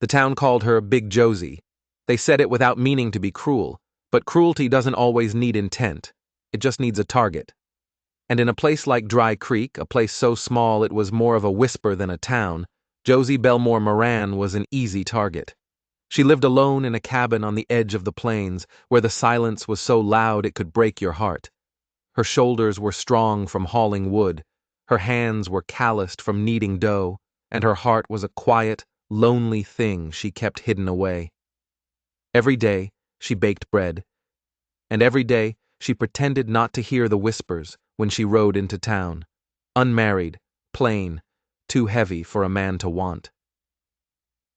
The town called her Big Josie. They said it without meaning to be cruel, but cruelty doesn't always need intent. It just needs a target. And in a place like Dry Creek, a place so small it was more of a whisper than a town, Josie Belmore Moran was an easy target. She lived alone in a cabin on the edge of the plains, where the silence was so loud it could break your heart. Her shoulders were strong from hauling wood, her hands were calloused from kneading dough, and her heart was a quiet, lonely thing she kept hidden away. Every day, she baked bread, and every day she pretended not to hear the whispers when she rode into town. Unmarried, plain, too heavy for a man to want.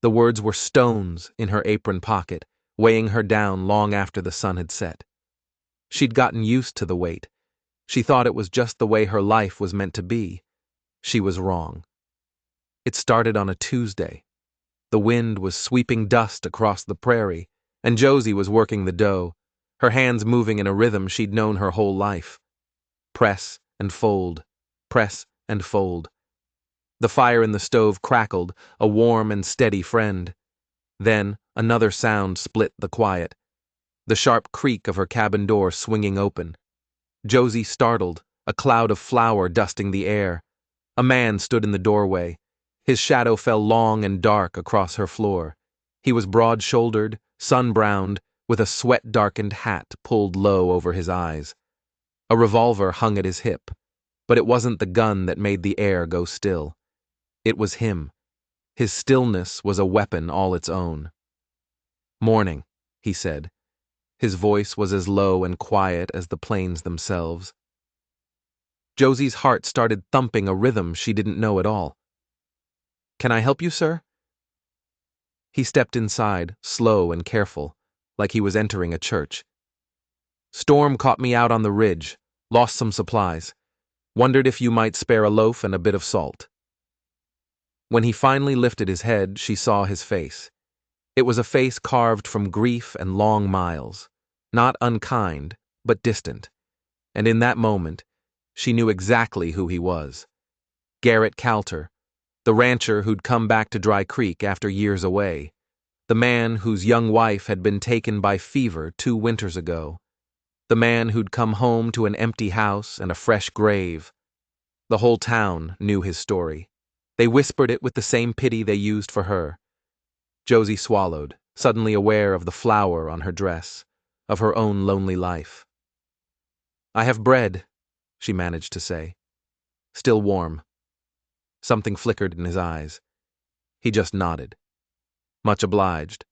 The words were stones in her apron pocket, weighing her down long after the sun had set. She'd gotten used to the weight. She thought it was just the way her life was meant to be. She was wrong. It started on a Tuesday. The wind was sweeping dust across the prairie, and Josie was working the dough, her hands moving in a rhythm she'd known her whole life. Press and fold, press and fold. The fire in the stove crackled, a warm and steady friend. Then another sound split the quiet, the sharp creak of her cabin door swinging open. Josie startled, a cloud of flour dusting the air. A man stood in the doorway. His shadow fell long and dark across her floor. He was broad-shouldered, sun-browned, with a sweat-darkened hat pulled low over his eyes. A revolver hung at his hip, but it wasn't the gun that made the air go still. It was him. His stillness was a weapon all its own. "Morning," he said. His voice was as low and quiet as the plains themselves. Josie's heart started thumping a rhythm she didn't know at all. "Can I help you, sir?" He stepped inside, slow and careful, like he was entering a church. "Storm caught me out on the ridge, lost some supplies. Wondered if you might spare a loaf and a bit of salt." When he finally lifted his head, she saw his face. It was a face carved from grief and long miles, not unkind, but distant. And in that moment, she knew exactly who he was. Garrett Calter, the rancher who'd come back to Dry Creek after years away, the man whose young wife had been taken by fever 2 winters ago, the man who'd come home to an empty house and a fresh grave. The whole town knew his story. They whispered it with the same pity they used for her. Josie swallowed, suddenly aware of the flower on her dress, of her own lonely life. "I have bread," she managed to say. Still warm. Something flickered in his eyes. He just nodded. "Much obliged."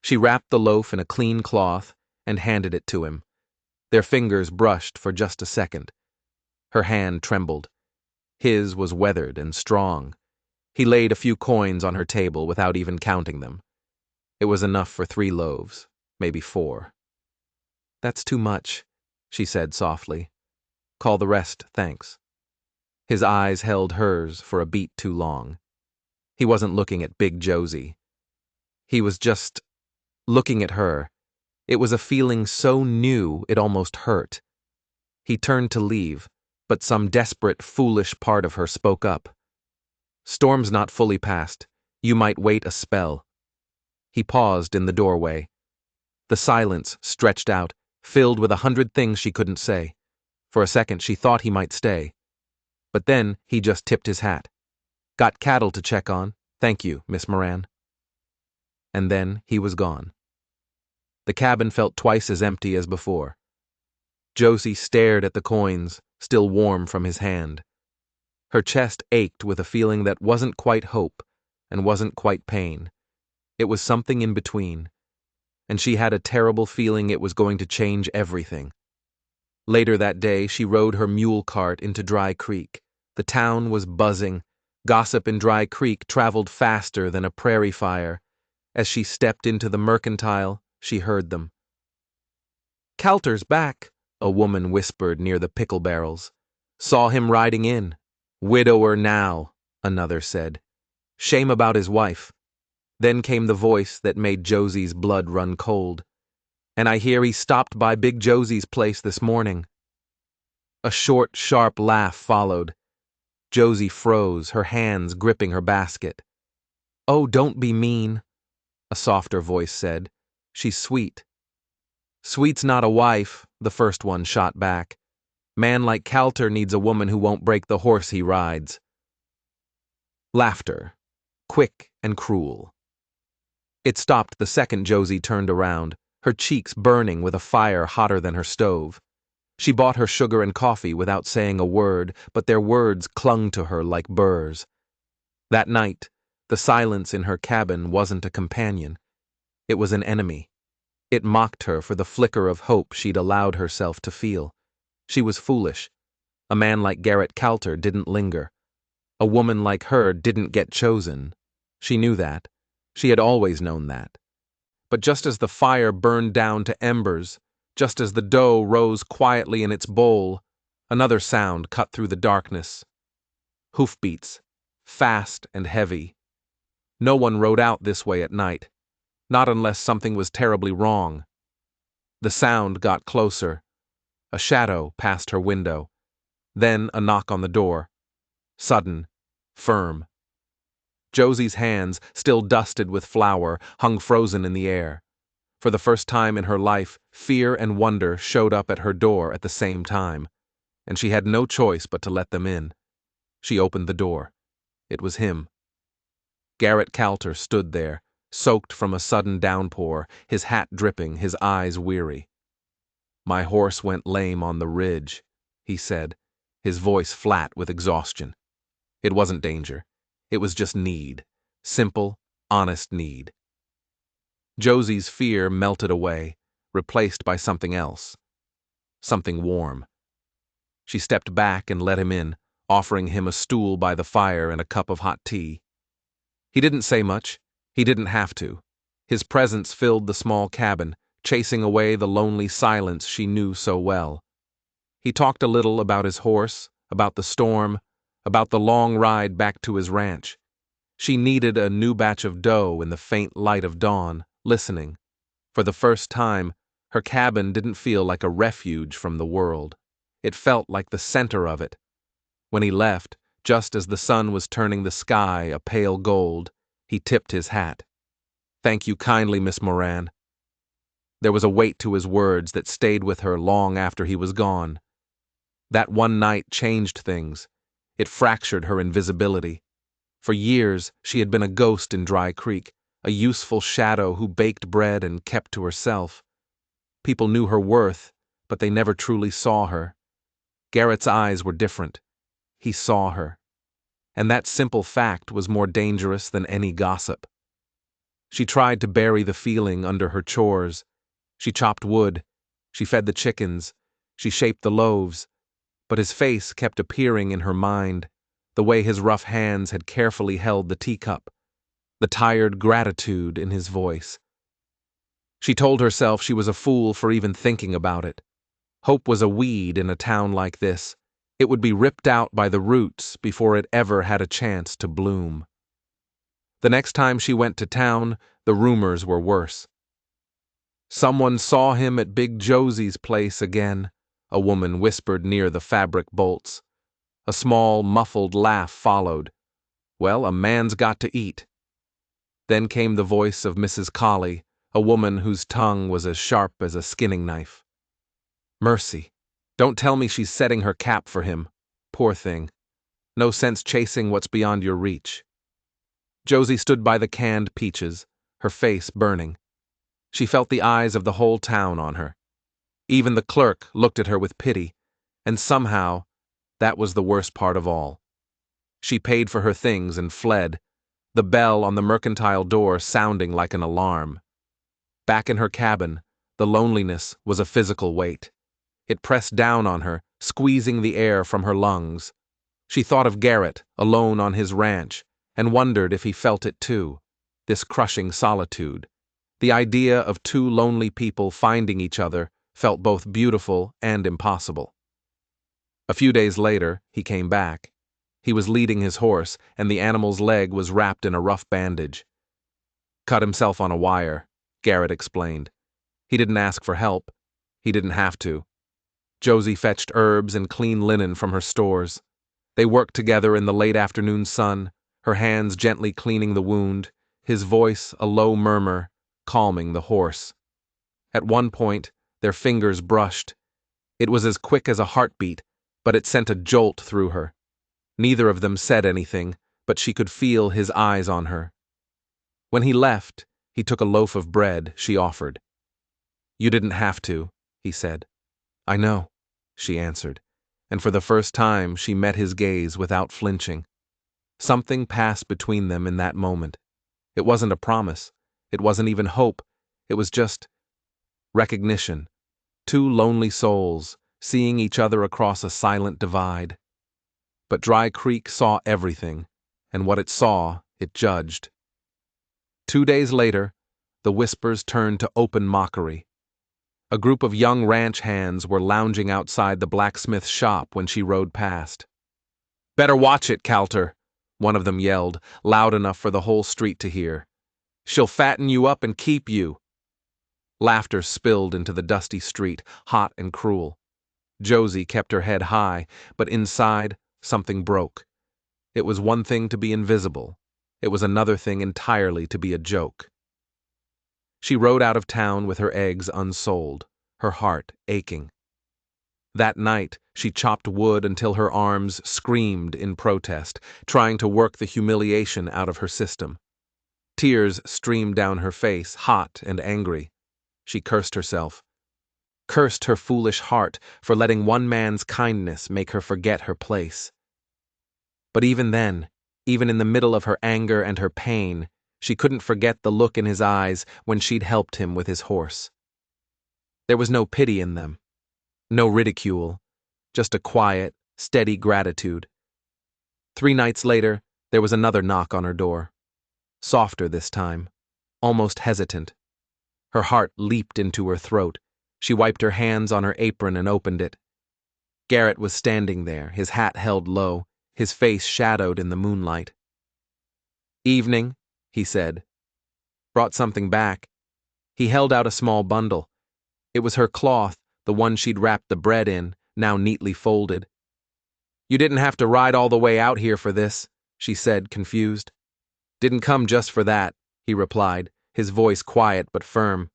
She wrapped the loaf in a clean cloth and handed it to him. Their fingers brushed for just a second. Her hand trembled. His was weathered and strong. He laid a few coins on her table without even counting them. It was enough for 3 loaves, maybe 4. "That's too much," she said softly. "Call the rest, thanks." His eyes held hers for a beat too long. He wasn't looking at Big Josie. He was just looking at her. It was a feeling so new it almost hurt. He turned to leave, but some desperate, foolish part of her spoke up. "Storm's not fully past. You might wait a spell." He paused in the doorway. The silence stretched out, filled with 100 things she couldn't say. For a second she thought he might stay. But then he just tipped his hat. "Got cattle to check on. Thank you, Miss Moran." And then he was gone. The cabin felt twice as empty as before. Josie stared at the coins, still warm from his hand. Her chest ached with a feeling that wasn't quite hope and wasn't quite pain. It was something in between, and she had a terrible feeling it was going to change everything. Later that day, she rode her mule cart into Dry Creek. The town was buzzing. Gossip in Dry Creek traveled faster than a prairie fire. As she stepped into the mercantile, she heard them. "Calter's back," a woman whispered near the pickle barrels. "Saw him riding in." "Widower now," another said. "Shame about his wife." Then came the voice that made Josie's blood run cold. "And I hear he stopped by Big Josie's place this morning." A short, sharp laugh followed. Josie froze, her hands gripping her basket. "Oh, don't be mean," a softer voice said. "She's sweet." "Sweet's not a wife," the first one shot back. "Man like Calter needs a woman who won't break the horse he rides." Laughter, quick and cruel. It stopped the second Josie turned around, her cheeks burning with a fire hotter than her stove. She bought her sugar and coffee without saying a word, but their words clung to her like burrs. That night, the silence in her cabin wasn't a companion. It was an enemy. It mocked her for the flicker of hope she'd allowed herself to feel. She was foolish. A man like Garrett Calter didn't linger. A woman like her didn't get chosen. She knew that. She had always known that. But just as the fire burned down to embers, just as the dough rose quietly in its bowl, another sound cut through the darkness. Hoofbeats, fast and heavy. No one rode out this way at night, not unless something was terribly wrong. The sound got closer. A shadow passed her window. Then a knock on the door. Sudden, firm. Josie's hands, still dusted with flour, hung frozen in the air. For the first time in her life, fear and wonder showed up at her door at the same time, and she had no choice but to let them in. She opened the door. It was him. Garrett Calter stood there, soaked from a sudden downpour, his hat dripping, his eyes weary. "My horse went lame on the ridge," he said, his voice flat with exhaustion. It wasn't danger. It was just need. Simple, honest need. Josie's fear melted away, replaced by something else. Something warm. She stepped back and let him in, offering him a stool by the fire and a cup of hot tea. He didn't say much. He didn't have to. His presence filled the small cabin, chasing away the lonely silence she knew so well. He talked a little about his horse, about the storm, about the long ride back to his ranch. She kneaded a new batch of dough in the faint light of dawn, listening. For the first time, her cabin didn't feel like a refuge from the world. It felt like the center of it. When he left, just as the sun was turning the sky a pale gold, he tipped his hat. "Thank you kindly, Miss Moran." There was a weight to his words that stayed with her long after he was gone. That one night changed things. It fractured her invisibility. For years, she had been a ghost in Dry Creek, a useful shadow who baked bread and kept to herself. People knew her worth, but they never truly saw her. Garrett's eyes were different. He saw her. And that simple fact was more dangerous than any gossip. She tried to bury the feeling under her chores. She chopped wood. She fed the chickens. She shaped the loaves. But his face kept appearing in her mind, the way his rough hands had carefully held the teacup, the tired gratitude in his voice. She told herself she was a fool for even thinking about it. Hope was a weed in a town like this. It would be ripped out by the roots before it ever had a chance to bloom. The next time she went to town, the rumors were worse. "Someone saw him at Big Josie's place again," a woman whispered near the fabric bolts. A small, muffled laugh followed. "Well, a man's got to eat." Then came the voice of Mrs. Colley, a woman whose tongue was as sharp as a skinning knife. "Mercy, don't tell me she's setting her cap for him. Poor thing. No sense chasing what's beyond your reach." Josie stood by the canned peaches, her face burning. She felt the eyes of the whole town on her. Even the clerk looked at her with pity, and somehow, that was the worst part of all. She paid for her things and fled, the bell on the mercantile door sounding like an alarm. Back in her cabin, the loneliness was a physical weight. It pressed down on her, squeezing the air from her lungs. She thought of Garrett, alone on his ranch, and wondered if he felt it too, this crushing solitude. The idea of two lonely people finding each other felt both beautiful and impossible. A few days later, he came back. He was leading his horse, and the animal's leg was wrapped in a rough bandage. "Cut himself on a wire," Garrett explained. He didn't ask for help. He didn't have to. Josie fetched herbs and clean linen from her stores. They worked together in the late afternoon sun, her hands gently cleaning the wound, his voice a low murmur, calming the horse. At one point, their fingers brushed. It was as quick as a heartbeat, but it sent a jolt through her. Neither of them said anything, but she could feel his eyes on her. When he left, he took a loaf of bread she offered. "You didn't have to," he said. "I know," she answered, and for the first time she met his gaze without flinching. Something passed between them in that moment. It wasn't a promise. It wasn't even hope. It was just recognition. Two lonely souls, seeing each other across a silent divide. But Dry Creek saw everything, and what it saw, it judged. 2 days later, the whispers turned to open mockery. A group of young ranch hands were lounging outside the blacksmith's shop when she rode past. "Better watch it, Calter," one of them yelled, loud enough for the whole street to hear. "She'll fatten you up and keep you." Laughter spilled into the dusty street, hot and cruel. Josie kept her head high, but inside, something broke. It was one thing to be invisible. It was another thing entirely to be a joke. She rode out of town with her eggs unsold, her heart aching. That night, she chopped wood until her arms screamed in protest, trying to work the humiliation out of her system. Tears streamed down her face, hot and angry. She cursed herself. Cursed her foolish heart for letting one man's kindness make her forget her place. But even then, even in the middle of her anger and her pain, she couldn't forget the look in his eyes when she'd helped him with his horse. There was no pity in them, no ridicule, just a quiet, steady gratitude. 3 nights later, there was another knock on her door. Softer this time, almost hesitant. Her heart leaped into her throat. She wiped her hands on her apron and opened it. Garrett was standing there, his hat held low, his face shadowed in the moonlight. "Evening," he said. "Brought something back." He held out a small bundle. It was her cloth, the one she'd wrapped the bread in, now neatly folded. "You didn't have to ride all the way out here for this," she said, confused. "Didn't come just for that," he replied, his voice quiet but firm.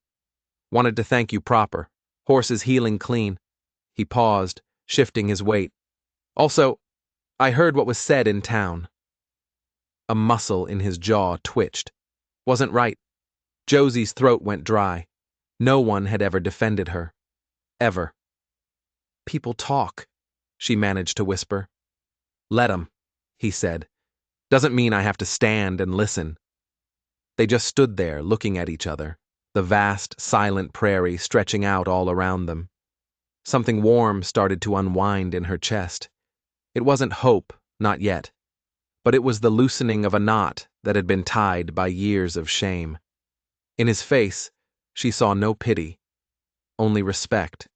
"Wanted to thank you proper. Horse is healing clean." He paused, shifting his weight. "Also, I heard what was said in town." A muscle in his jaw twitched. Wasn't right. Josie's throat went dry. No one had ever defended her. Ever. "People talk," she managed to whisper. "Let 'em," he said. "Doesn't mean I have to stand and listen." They just stood there, looking at each other, the vast, silent prairie stretching out all around them. Something warm started to unwind in her chest. It wasn't hope, not yet. But it was the loosening of a knot that had been tied by years of shame. In his face, she saw no pity, only respect.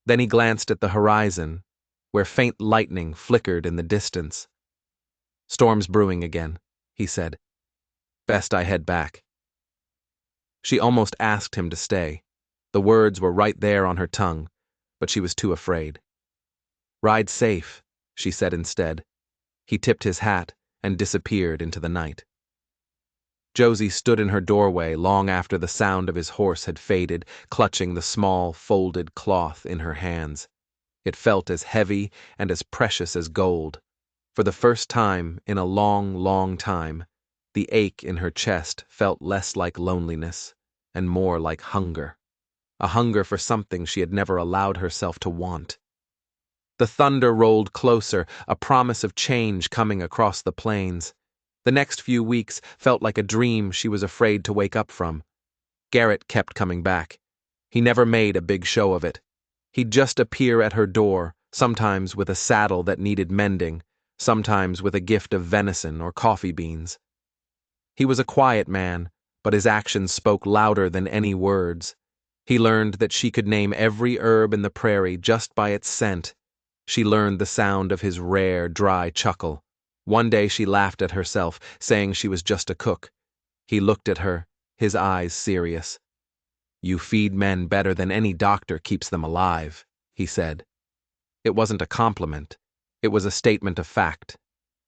Then he glanced at the horizon, where faint lightning flickered in the distance. "Storm's brewing again," he said. "Best I head back." She almost asked him to stay. The words were right there on her tongue, but she was too afraid. "Ride safe," she said instead. He tipped his hat and disappeared into the night. Josie stood in her doorway long after the sound of his horse had faded, clutching the small, folded cloth in her hands. It felt as heavy and as precious as gold. For the first time in a long, long time, the ache in her chest felt less like loneliness and more like hunger. A hunger for something she had never allowed herself to want. The thunder rolled closer, a promise of change coming across the plains. The next few weeks felt like a dream she was afraid to wake up from. Garrett kept coming back. He never made a big show of it. He'd just appear at her door, sometimes with a saddle that needed mending, sometimes with a gift of venison or coffee beans. He was a quiet man, but his actions spoke louder than any words. He learned that she could name every herb in the prairie just by its scent. She learned the sound of his rare, dry chuckle. One day she laughed at herself, saying she was just a cook. He looked at her, his eyes serious. "You feed men better than any doctor keeps them alive," he said. It wasn't a compliment. It was a statement of fact,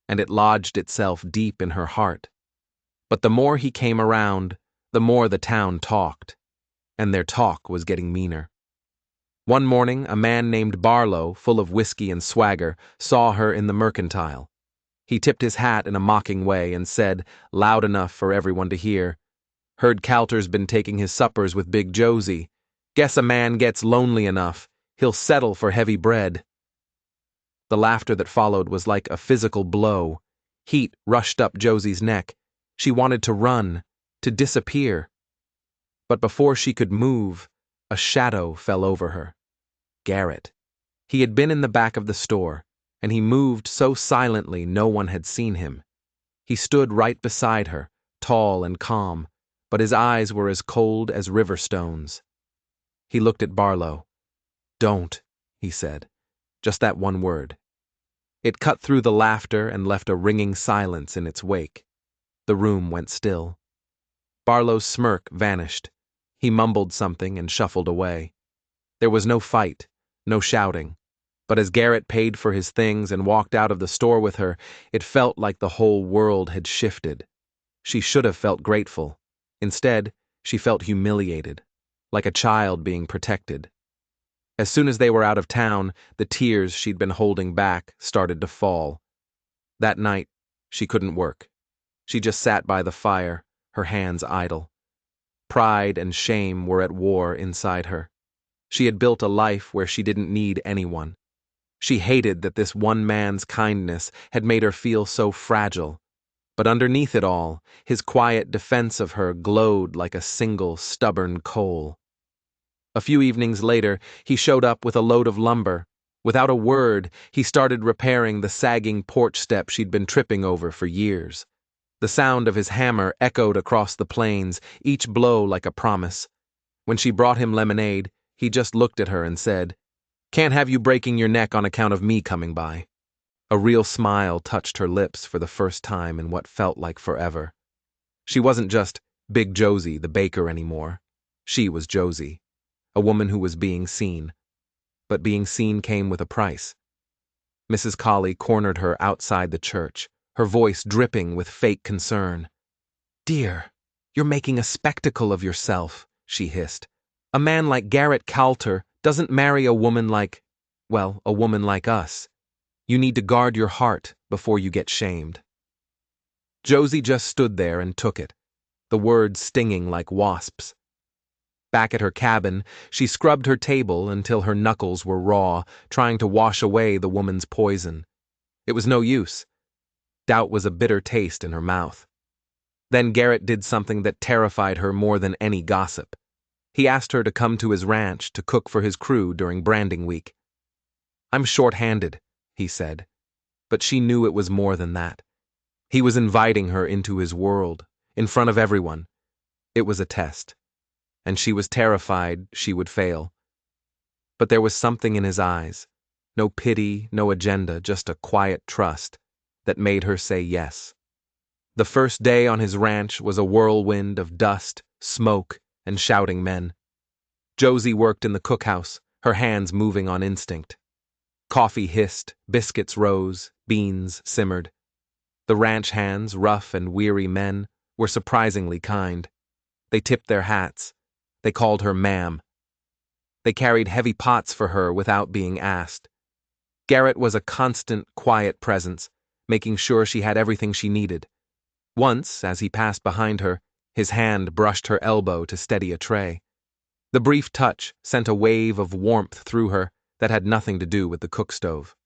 and it lodged itself deep in her heart. But the more he came around, the more the town talked, and their talk was getting meaner. One morning, a man named Barlow, full of whiskey and swagger, saw her in the mercantile. He tipped his hat in a mocking way and said, loud enough for everyone to hear, "Heard Calter's been taking his suppers with Big Josie. Guess a man gets lonely enough, he'll settle for heavy bread." The laughter that followed was like a physical blow. Heat rushed up Josie's neck. She wanted to run, to disappear. But before she could move, a shadow fell over her. Garrett. He had been in the back of the store, and he moved so silently no one had seen him. He stood right beside her, tall and calm, but his eyes were as cold as river stones. He looked at Barlow. "Don't," he said. Just that one word. It cut through the laughter and left a ringing silence in its wake. The room went still. Barlow's smirk vanished. He mumbled something and shuffled away. There was no fight, no shouting, but as Garrett paid for his things and walked out of the store with her, it felt like the whole world had shifted. She should have felt grateful. Instead, she felt humiliated, like a child being protected. As soon as they were out of town, the tears she'd been holding back started to fall. That night, she couldn't work. She just sat by the fire, her hands idle. Pride and shame were at war inside her. She had built a life where she didn't need anyone. She hated that this one man's kindness had made her feel so fragile. But underneath it all, his quiet defense of her glowed like a single stubborn coal. A few evenings later, he showed up with a load of lumber. Without a word, he started repairing the sagging porch step she'd been tripping over for years. The sound of his hammer echoed across the plains, each blow like a promise. When she brought him lemonade, he just looked at her and said, "Can't have you breaking your neck on account of me coming by." A real smile touched her lips for the first time in what felt like forever. She wasn't just Big Josie, the baker, anymore. She was Josie, a woman who was being seen. But being seen came with a price. Mrs. Colley cornered her outside the church, her voice dripping with fake concern. "Dear, you're making a spectacle of yourself," she hissed. "A man like Garrett Calter doesn't marry a woman like, well, a woman like us. You need to guard your heart before you get shamed." Josie just stood there and took it, the words stinging like wasps. Back at her cabin, she scrubbed her table until her knuckles were raw, trying to wash away the woman's poison. It was no use. Doubt was a bitter taste in her mouth. Then Garrett did something that terrified her more than any gossip. He asked her to come to his ranch to cook for his crew during branding week. "I'm short-handed," he said, but she knew it was more than that. He was inviting her into his world, in front of everyone. It was a test, and she was terrified she would fail. But there was something in his eyes, no pity, no agenda, just a quiet trust, that made her say yes. The first day on his ranch was a whirlwind of dust, smoke, and shouting men. Josie worked in the cookhouse, her hands moving on instinct. Coffee hissed, biscuits rose, beans simmered. The ranch hands, rough and weary men, were surprisingly kind. They tipped their hats. They called her ma'am. They carried heavy pots for her without being asked. Garrett was a constant, quiet presence, making sure she had everything she needed. Once, as he passed behind her, his hand brushed her elbow to steady a tray. The brief touch sent a wave of warmth through her that had nothing to do with the cook stove.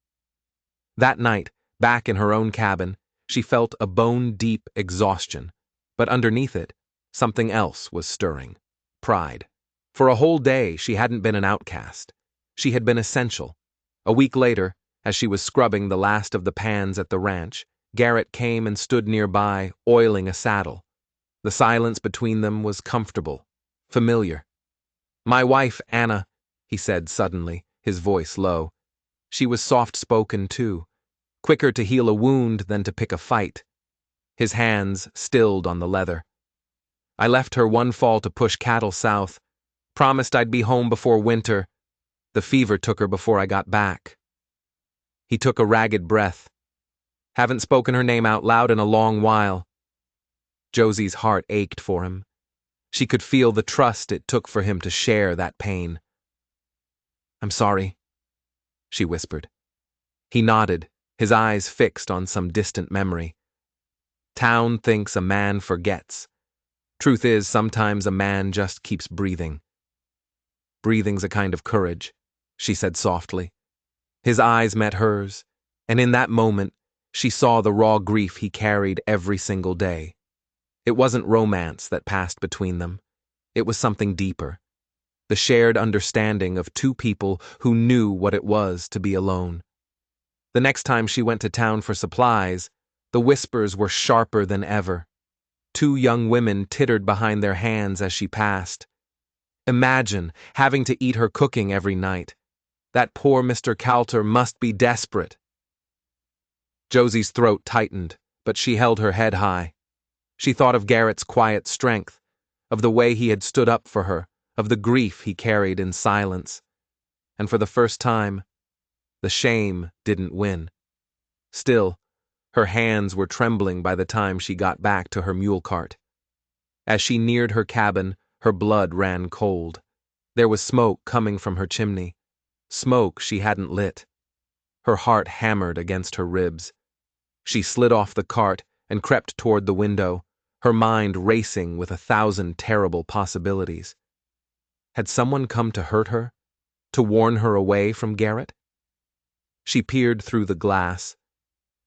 That night, back in her own cabin, she felt a bone-deep exhaustion, but underneath it, something else was stirring. Pride. For a whole day, she hadn't been an outcast. She had been essential. A week later, as she was scrubbing the last of the pans at the ranch, Garrett came and stood nearby, oiling a saddle. The silence between them was comfortable, familiar. "My wife, Anna," he said suddenly, his voice low. She was soft-spoken, too, quicker to heal a wound than to pick a fight. His hands stilled on the leather. "I left her one fall to push cattle south. Promised I'd be home before winter. The fever took her before I got back." He took a ragged breath. "Haven't spoken her name out loud in a long while." Josie's heart ached for him. She could feel the trust it took for him to share that pain. "I'm sorry," she whispered. He nodded, his eyes fixed on some distant memory. Town thinks a man forgets. Truth is, sometimes a man just keeps breathing. "Breathing's a kind of courage," she said softly. His eyes met hers, and in that moment, she saw the raw grief he carried every single day. It wasn't romance that passed between them. It was something deeper. The shared understanding of two people who knew what it was to be alone. The next time she went to town for supplies, the whispers were sharper than ever. Two young women tittered behind their hands as she passed. Imagine having to eat her cooking every night. That poor Mr. Coulter must be desperate. Josie's throat tightened, but she held her head high. She thought of Garrett's quiet strength, of the way he had stood up for her, of the grief he carried in silence. And for the first time, the shame didn't win. Still, her hands were trembling by the time she got back to her mule cart. As she neared her cabin, her blood ran cold. There was smoke coming from her chimney, smoke she hadn't lit. Her heart hammered against her ribs. She slid off the cart and crept toward the window, her mind racing with 1,000 terrible possibilities. Had someone come to hurt her, to warn her away from Garrett? She peered through the glass,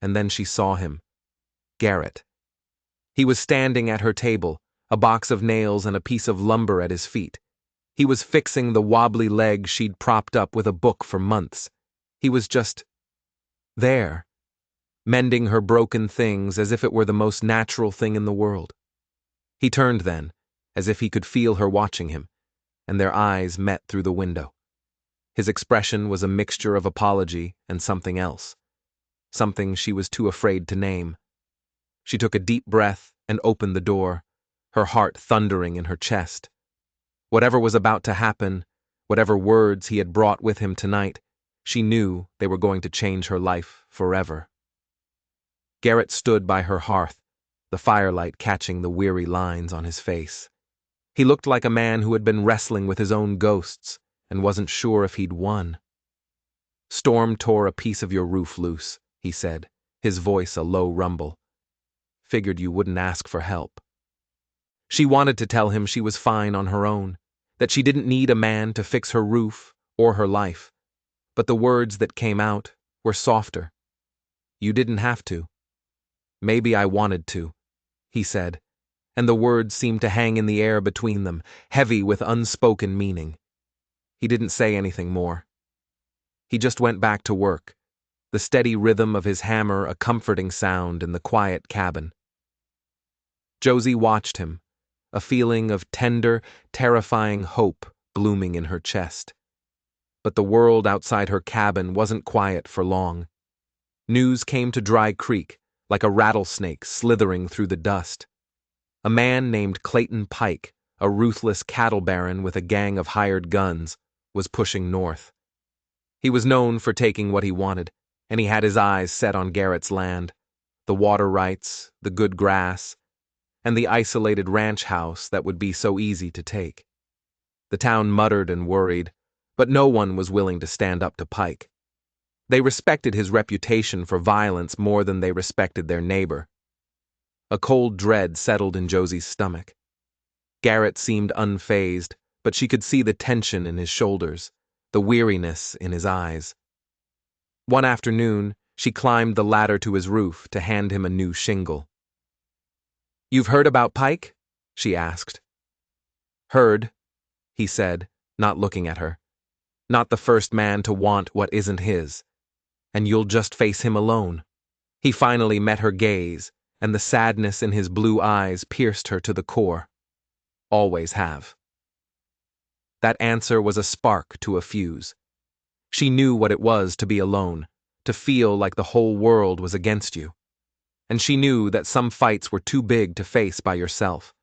and then she saw him. Garrett. He was standing at her table, a box of nails and a piece of lumber at his feet. He was fixing the wobbly leg she'd propped up with a book for months. He was just there, mending her broken things as if it were the most natural thing in the world. He turned then, as if he could feel her watching him, and their eyes met through the window. His expression was a mixture of apology and something else, something she was too afraid to name. She took a deep breath and opened the door, her heart thundering in her chest. Whatever was about to happen, whatever words he had brought with him tonight, she knew they were going to change her life forever. Garrett stood by her hearth, the firelight catching the weary lines on his face. He looked like a man who had been wrestling with his own ghosts and wasn't sure if he'd won. "Storm tore a piece of your roof loose," he said, his voice a low rumble. "Figured you wouldn't ask for help." She wanted to tell him she was fine on her own, that she didn't need a man to fix her roof or her life, but the words that came out were softer. "You didn't have to." "Maybe I wanted to," he said, and the words seemed to hang in the air between them, heavy with unspoken meaning. He didn't say anything more. He just went back to work, the steady rhythm of his hammer a comforting sound in the quiet cabin. Josie watched him, a feeling of tender, terrifying hope blooming in her chest. But the world outside her cabin wasn't quiet for long. News came to Dry Creek, like a rattlesnake slithering through the dust. A man named Clayton Pike, a ruthless cattle baron with a gang of hired guns, was pushing north. He was known for taking what he wanted, and he had his eyes set on Garrett's land, the water rights, the good grass, and the isolated ranch house that would be so easy to take. The town muttered and worried, but no one was willing to stand up to Pike. They respected his reputation for violence more than they respected their neighbor. A cold dread settled in Josie's stomach. Garrett seemed unfazed, but she could see the tension in his shoulders, the weariness in his eyes. One afternoon, she climbed the ladder to his roof to hand him a new shingle. "You've heard about Pike?" she asked. "Heard," he said, not looking at her. "Not the first man to want what isn't his. And you'll just face him alone." He finally met her gaze, and the sadness in his blue eyes pierced her to the core. "Always have." That answer was a spark to a fuse. She knew what it was to be alone, to feel like the whole world was against you. And she knew that some fights were too big to face by yourself.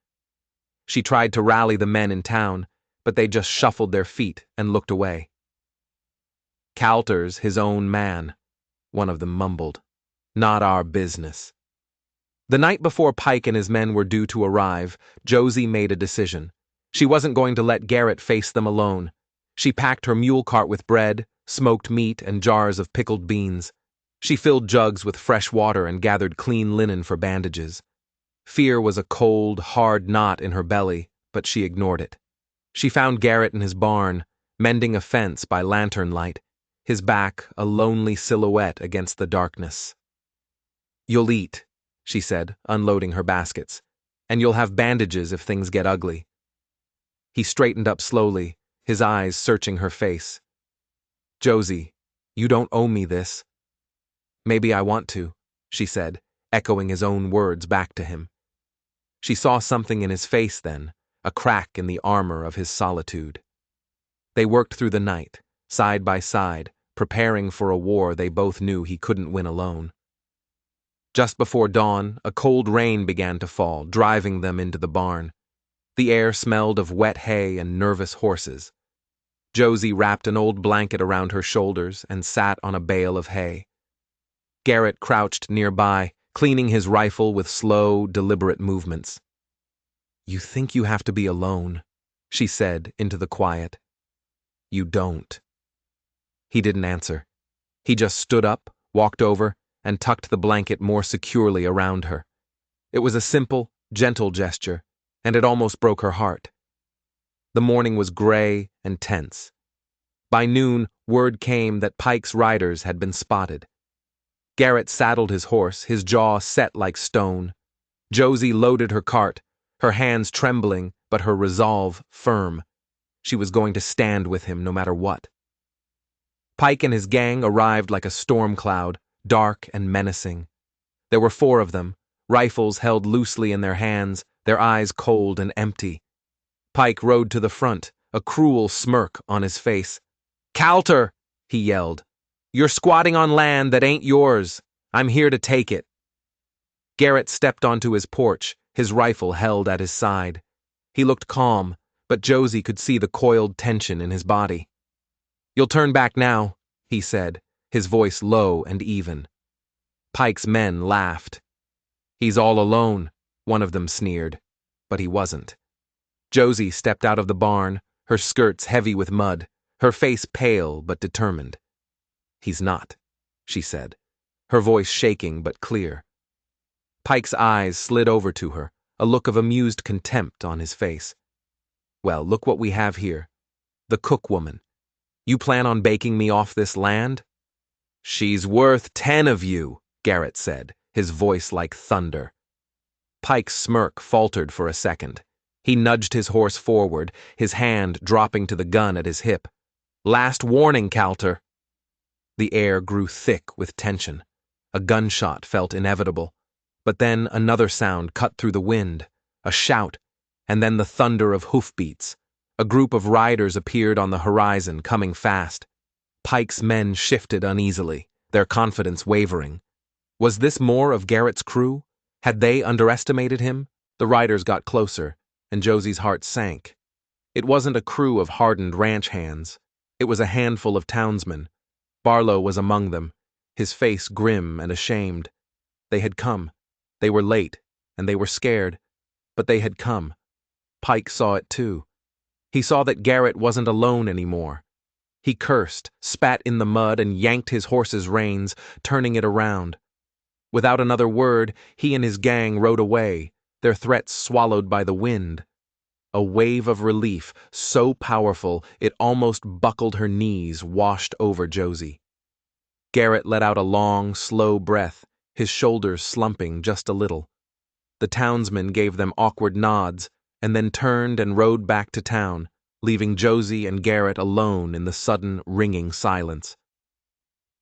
She tried to rally the men in town, but they just shuffled their feet and looked away. "Coulter's his own man," one of them mumbled. "Not our business." The night before Pike and his men were due to arrive, Josie made a decision. She wasn't going to let Garrett face them alone. She packed her mule cart with bread, smoked meat, and jars of pickled beans. She filled jugs with fresh water and gathered clean linen for bandages. Fear was a cold, hard knot in her belly, but she ignored it. She found Garrett in his barn, mending a fence by lantern light, his back a lonely silhouette against the darkness. "You'll eat," she said, unloading her baskets, "and you'll have bandages if things get ugly." He straightened up slowly, his eyes searching her face. "Josie, you don't owe me this." "Maybe I want to," she said, echoing his own words back to him. She saw something in his face then, a crack in the armor of his solitude. They worked through the night, side by side, preparing for a war they both knew he couldn't win alone. Just before dawn, a cold rain began to fall, driving them into the barn. The air smelled of wet hay and nervous horses. Josie wrapped an old blanket around her shoulders and sat on a bale of hay. Garrett crouched nearby, cleaning his rifle with slow, deliberate movements. "You think you have to be alone," she said into the quiet. "You don't." He didn't answer. He just stood up, walked over, and tucked the blanket more securely around her. It was a simple, gentle gesture, and it almost broke her heart. The morning was gray and tense. By noon, word came that Pike's riders had been spotted. Garrett saddled his horse, his jaw set like stone. Josie loaded her cart, her hands trembling, but her resolve firm. She was going to stand with him no matter what. Pike and his gang arrived like a storm cloud, dark and menacing. There were 4 of them, rifles held loosely in their hands, their eyes cold and empty. Pike rode to the front, a cruel smirk on his face. "Calter!" he yelled. "You're squatting on land that ain't yours. I'm here to take it." Garrett stepped onto his porch, his rifle held at his side. He looked calm, but Josie could see the coiled tension in his body. "You'll turn back now," he said, his voice low and even. Pike's men laughed. "He's all alone," one of them sneered, but he wasn't. Josie stepped out of the barn, her skirts heavy with mud, her face pale but determined. "He's not," she said, her voice shaking but clear. Pike's eyes slid over to her, a look of amused contempt on his face. "Well, look what we have here. The cook woman. You plan on baking me off this land?" "She's worth 10 of you," Garrett said, his voice like thunder. Pike's smirk faltered for a second. He nudged his horse forward, his hand dropping to the gun at his hip. "Last warning, Calter." The air grew thick with tension. A gunshot felt inevitable. But then another sound cut through the wind, a shout, and then the thunder of hoofbeats. A group of riders appeared on the horizon, coming fast. Pike's men shifted uneasily, their confidence wavering. Was this more of Garrett's crew? Had they underestimated him? The riders got closer, and Josie's heart sank. It wasn't a crew of hardened ranch hands. It was a handful of townsmen. Barlow was among them, his face grim and ashamed. They had come. They were late, and they were scared, but they had come. Pike saw it too. He saw that Garrett wasn't alone anymore. He cursed, spat in the mud, and yanked his horse's reins, turning it around. Without another word, he and his gang rode away, their threats swallowed by the wind. A wave of relief, so powerful it almost buckled her knees, washed over Josie. Garrett let out a long, slow breath, his shoulders slumping just a little. The townsmen gave them awkward nods, and then turned and rode back to town, leaving Josie and Garrett alone in the sudden, ringing silence.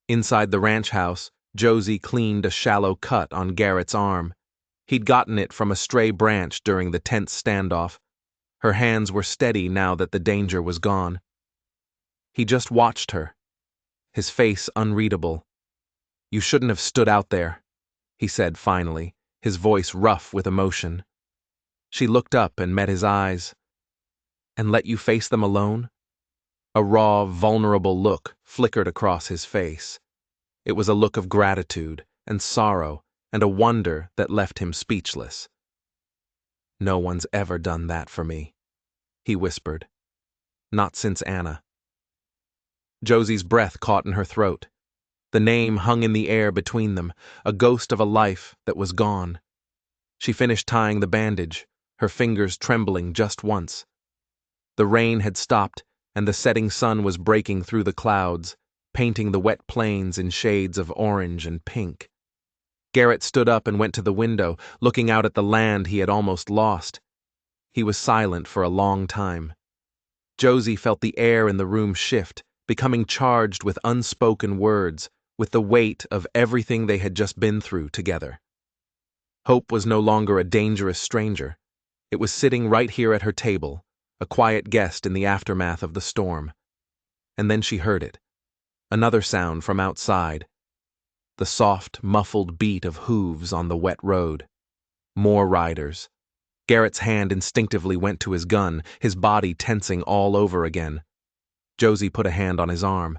Inside the ranch house, Josie cleaned a shallow cut on Garrett's arm. He'd gotten it from a stray branch during the tense standoff. Her hands were steady now that the danger was gone. He just watched her, his face unreadable. "You shouldn't have stood out there," he said finally, his voice rough with emotion. She looked up and met his eyes. "And let you face them alone?" A raw, vulnerable look flickered across his face. It was a look of gratitude and sorrow and a wonder that left him speechless. "No one's ever done that for me," he whispered. "Not since Anna." Josie's breath caught in her throat. The name hung in the air between them, a ghost of a life that was gone. She finished tying the bandage, her fingers trembling just once. The rain had stopped, and the setting sun was breaking through the clouds, painting the wet plains in shades of orange and pink. Garrett stood up and went to the window, looking out at the land he had almost lost. He was silent for a long time. Josie felt the air in the room shift, becoming charged with unspoken words, with the weight of everything they had just been through together. Hope was no longer a dangerous stranger. It was sitting right here at her table, a quiet guest in the aftermath of the storm. And then she heard it. Another sound from outside. The soft, muffled beat of hooves on the wet road. More riders. Garrett's hand instinctively went to his gun, his body tensing all over again. Josie put a hand on his arm.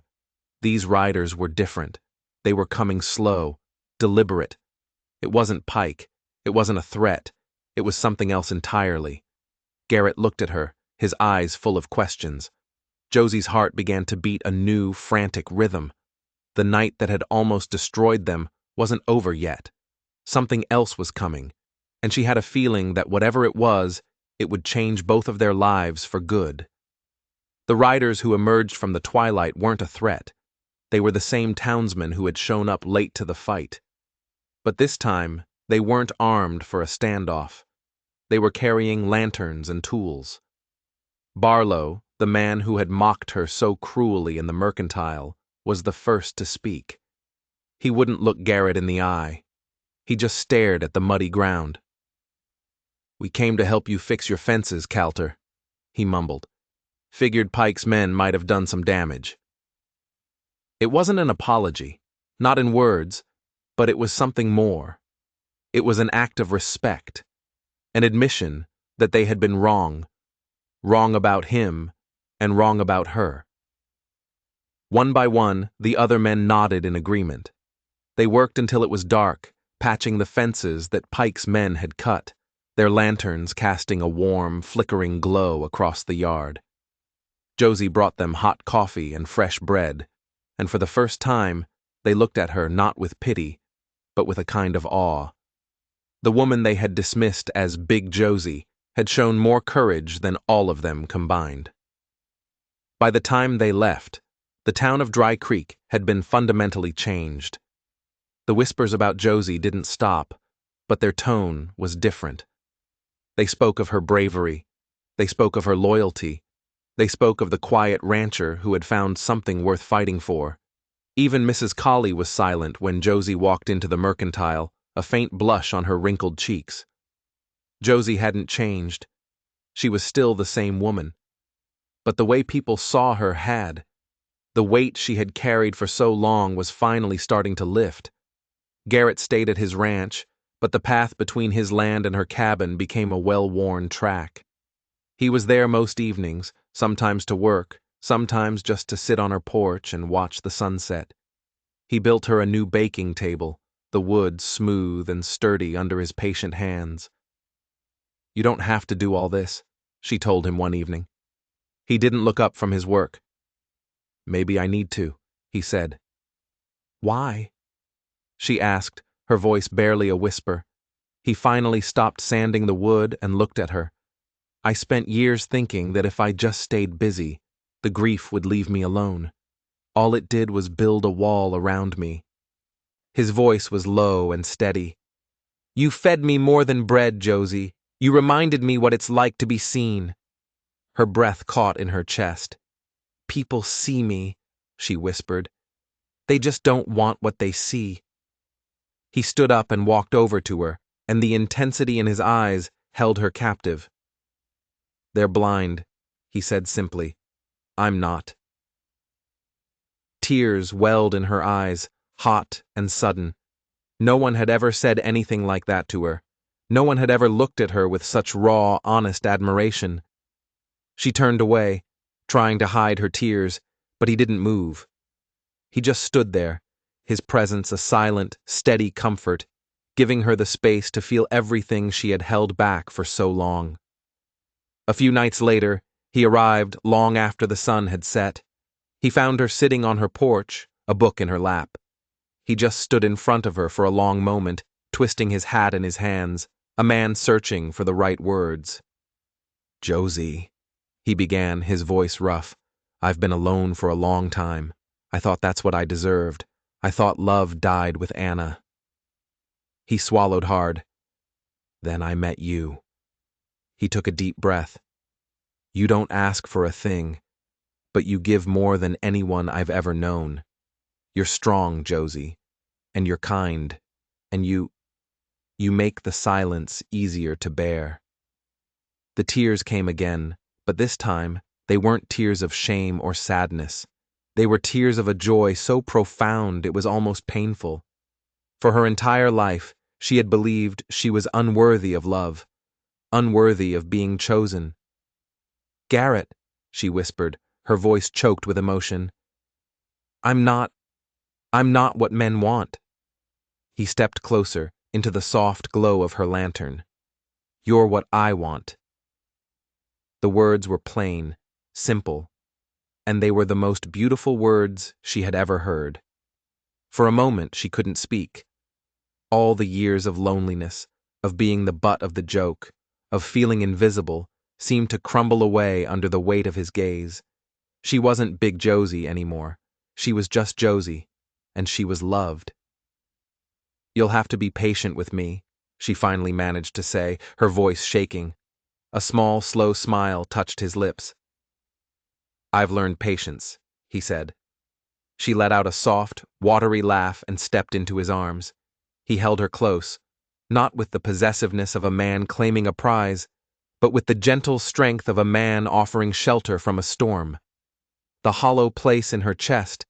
These riders were different. They were coming slow, deliberate. It wasn't Pike. It wasn't a threat. It was something else entirely. Garrett looked at her, his eyes full of questions. Josie's heart began to beat a new, frantic rhythm. The night that had almost destroyed them wasn't over yet. Something else was coming, and she had a feeling that whatever it would change both of their lives for good. The riders who emerged from the twilight weren't a threat. They were the same townsmen who had shown up late to the fight. But this time, they weren't armed for a standoff. They were carrying lanterns and tools. Barlow, the man who had mocked her so cruelly in the mercantile, was the first to speak. He wouldn't look Garrett in the eye. He just stared at the muddy ground. "We came to help you fix your fences, Calter," he mumbled. "Figured Pike's men might have done some damage." It wasn't an apology, not in words, but it was something more. It was an act of respect, an admission that they had been wrong about him and wrong about her. One by one, the other men nodded in agreement. They worked until it was dark, patching the fences that Pike's men had cut, their lanterns casting a warm, flickering glow across the yard. Josie brought them hot coffee and fresh bread, and for the first time, they looked at her not with pity, but with a kind of awe. The woman they had dismissed as Big Josie had shown more courage than all of them combined. By the time they left, the town of Dry Creek had been fundamentally changed. The whispers about Josie didn't stop, but their tone was different. They spoke of her bravery. They spoke of her loyalty. They spoke of the quiet rancher who had found something worth fighting for. Even Mrs. Colley was silent when Josie walked into the mercantile, a faint blush on her wrinkled cheeks. Josie hadn't changed. She was still the same woman. But the way people saw her had. The weight she had carried for so long was finally starting to lift. Garrett stayed at his ranch, but the path between his land and her cabin became a well-worn track. He was there most evenings, sometimes to work, sometimes just to sit on her porch and watch the sunset. He built her a new baking table, the wood smooth and sturdy under his patient hands. "You don't have to do all this," she told him one evening. He didn't look up from his work. "Maybe I need to," he said. "Why?" she asked, her voice barely a whisper. He finally stopped sanding the wood and looked at her. "I spent years thinking that if I just stayed busy, the grief would leave me alone. All it did was build a wall around me." His voice was low and steady. "You fed me more than bread, Josie. You reminded me what it's like to be seen." Her breath caught in her chest. "People see me," she whispered. "They just don't want what they see." He stood up and walked over to her, and the intensity in his eyes held her captive. "They're blind," he said simply. "I'm not." Tears welled in her eyes, hot and sudden. No one had ever said anything like that to her. No one had ever looked at her with such raw, honest admiration. She turned away, trying to hide her tears, but he didn't move. He just stood there, his presence a silent, steady comfort, giving her the space to feel everything she had held back for so long. A few nights later, he arrived long after the sun had set. He found her sitting on her porch, a book in her lap. He just stood in front of her for a long moment, twisting his hat in his hands, a man searching for the right words. "Josie," he began, his voice rough. "I've been alone for a long time. I thought that's what I deserved. I thought love died with Anna." He swallowed hard. "Then I met you." He took a deep breath. "You don't ask for a thing, but you give more than anyone I've ever known. You're strong, Josie, and you're kind, and you make the silence easier to bear." The tears came again, but this time they weren't tears of shame or sadness. They were tears of a joy so profound it was almost painful. For her entire life, she had believed she was unworthy of love, unworthy of being chosen. "Garrett," she whispered, her voice choked with emotion. I'm not what men want." He stepped closer, into the soft glow of her lantern. "You're what I want." The words were plain, simple, and they were the most beautiful words she had ever heard. For a moment she couldn't speak. All the years of loneliness, of being the butt of the joke, of feeling invisible, seemed to crumble away under the weight of his gaze. She wasn't Big Josie anymore. She was just Josie, and she was loved. "You'll have to be patient with me," she finally managed to say, her voice shaking. A small, slow smile touched his lips. "I've learned patience," he said. She let out a soft, watery laugh and stepped into his arms. He held her close, not with the possessiveness of a man claiming a prize, but with the gentle strength of a man offering shelter from a storm. The hollow place in her chest,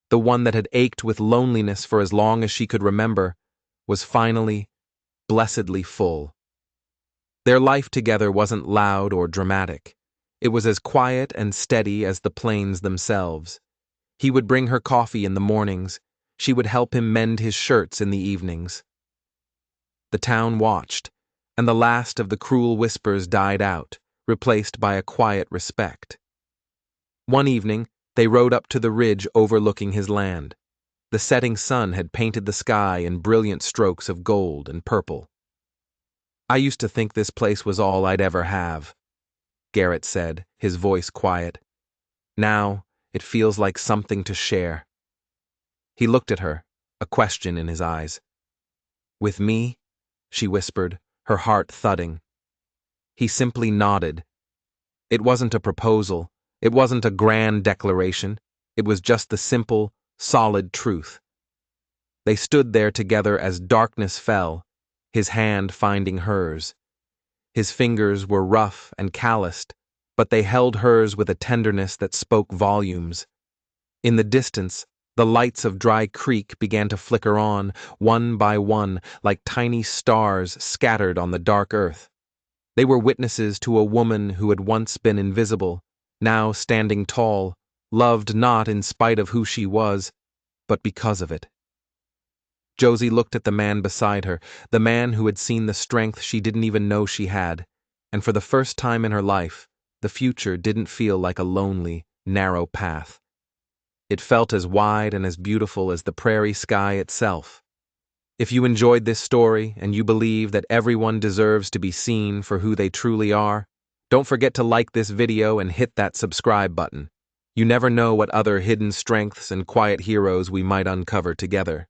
the one that had ached with loneliness for as long as she could remember, was finally, blessedly full. Their life together wasn't loud or dramatic. It was as quiet and steady as the plains themselves. He would bring her coffee in the mornings. She would help him mend his shirts in the evenings. The town watched, and the last of the cruel whispers died out, replaced by a quiet respect. One evening, they rode up to the ridge overlooking his land. The setting sun had painted the sky in brilliant strokes of gold and purple. "I used to think this place was all I'd ever have," Garrett said, his voice quiet. "Now, it feels like something to share." He looked at her, a question in his eyes. "With me?" she whispered, her heart thudding. He simply nodded. It wasn't a proposal. It wasn't a grand declaration. It was just the simple, solid truth. They stood there together as darkness fell, his hand finding hers. His fingers were rough and calloused, but they held hers with a tenderness that spoke volumes. In the distance, the lights of Dry Creek began to flicker on, one by one, like tiny stars scattered on the dark earth. They were witnesses to a woman who had once been invisible, now standing tall, loved not in spite of who she was, but because of it. Josie looked at the man beside her, the man who had seen the strength she didn't even know she had, and for the first time in her life, the future didn't feel like a lonely, narrow path. It felt as wide and as beautiful as the prairie sky itself. If you enjoyed this story and you believe that everyone deserves to be seen for who they truly are, don't forget to like this video and hit that subscribe button. You never know what other hidden strengths and quiet heroes we might uncover together.